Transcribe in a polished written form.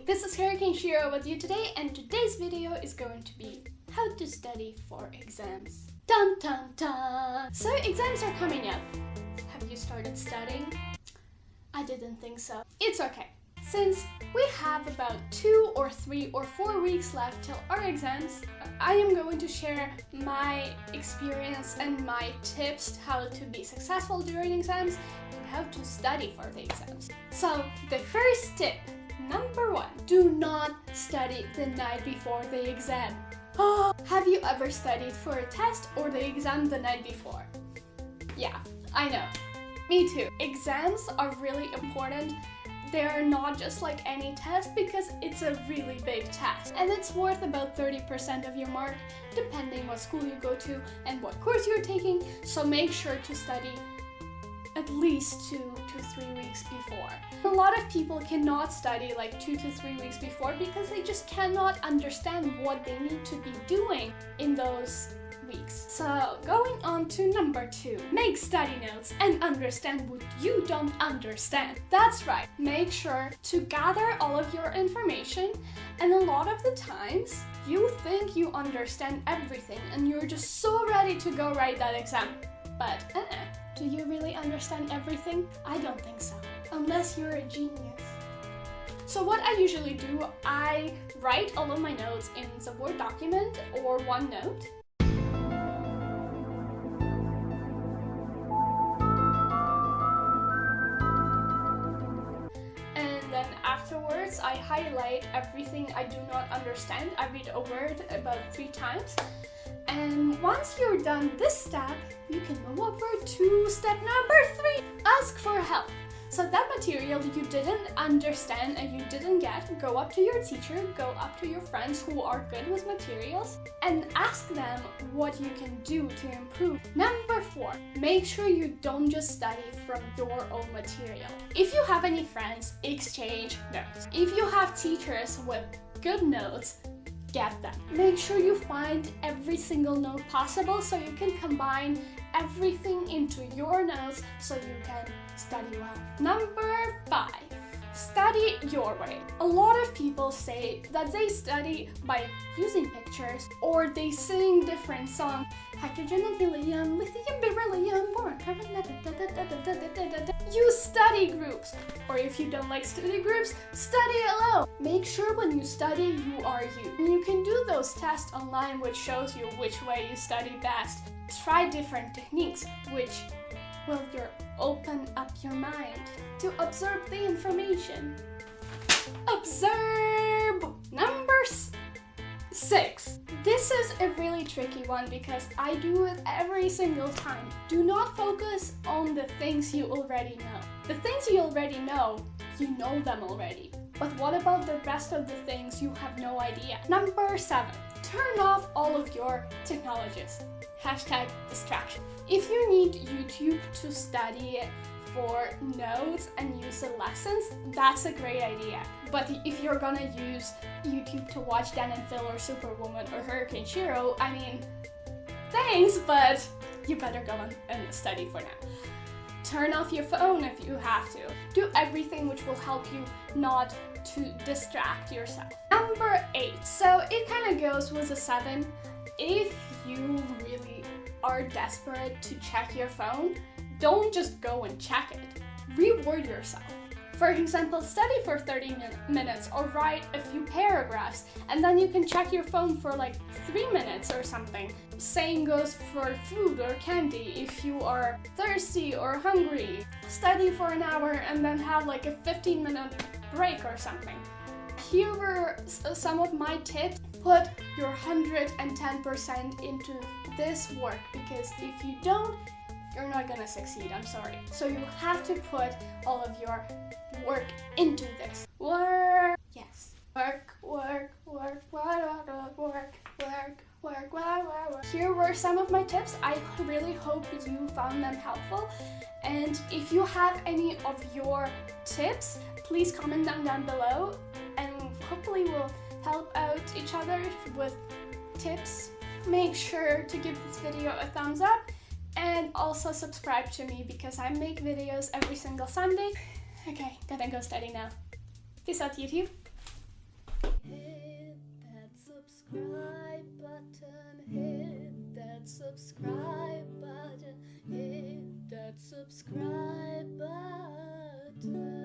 this is HurricaneShiro with you today, and today's video is going to be how to study for exams. Dun dun dun! So exams are coming up. Have you started studying? I didn't think so. It's okay. Since we have about 2 or 3 or 4 weeks left till our exams, I am going to share my experience and my tips how to be successful during exams and how to study for the exams. So the first tip, number 1, do not study the night before the exam. Have you ever studied for a test or the exam the night before? Yeah, I know. Me too. Exams are really important. They're not just like any test because it's a really big test. And it's worth about 30% of your mark depending what school you go to and what course you're taking. So make sure to study at least 2 to 3 weeks before. A lot of people cannot study like 2 to 3 weeks before because they just cannot understand what they need to be doing in those weeks. So going on to number 2, make study notes and understand what you don't understand. That's right, make sure to gather all of your information, and a lot of the times you think you understand everything and you're just so ready to go write that exam. But do you really understand everything? I don't think so, unless you're a genius. So what I usually do, I write all of my notes in a Word document or OneNote. Afterwards, I highlight everything I do not understand. I read a word about 3 times. And once you're done this step, you can move over to step number 3. Ask for help. So that material you didn't understand and you didn't get, go up to your teacher, go up to your friends who are good with materials, and ask them what you can do to improve. Number 4, make sure you don't just study from your own material. If you have any friends, exchange notes. If you have teachers with good notes, get them. Make sure you find every single note possible so you can combine everything into your notes so you can study well. Number 5, study your way. A lot of people say that they study by using pictures or they sing different songs. Hydrogen and helium, lithium, beryllium, boron, carbon, use study groups. Or if you don't like study groups, study alone. Make sure when you study, you are you. And you can do those tests online which shows you which way you study best. Try different techniques which will open up your mind to absorb the information. Observe! Number 6. This is a really tricky one because I do it every single time. Do not focus on the things you already know. The things you already know, you know them already. But what about the rest of the things you have no idea? Number 7. Turn off all of your technologies. #distraction. If you need YouTube to study for notes and use the lessons, that's a great idea. But if you're gonna use YouTube to watch Dan and Phil or Superwoman or HurricaneShiro, I mean, thanks, but you better go and study for now. Turn off your phone if you have to. Do everything which will help you not to distract yourself. Number 8. So it kind of goes with a 7. If you really are desperate to check your phone, don't just go and check it. Reward yourself. For example, study for 30 minutes or write a few paragraphs, and then you can check your phone for like 3 minutes or something. Same goes for food or candy. If you are thirsty or hungry, study for an hour and then have like a 15-minute break or something. Here were some of my tips. Put your 110% into this work because if you don't, you're not gonna succeed, I'm sorry. So you have to put all of your work into this. Work, yes. Work, work, work, work, work, work, work, work. Here were some of my tips. I really hope you found them helpful. And if you have any of your tips, please comment them down below and hopefully we'll help out each other with tips. Make sure to give this video a thumbs up and also subscribe to me because I make videos every single Sunday. Okay, gotta go study now. Peace out, YouTube. subscribe button. Hit that subscribe button.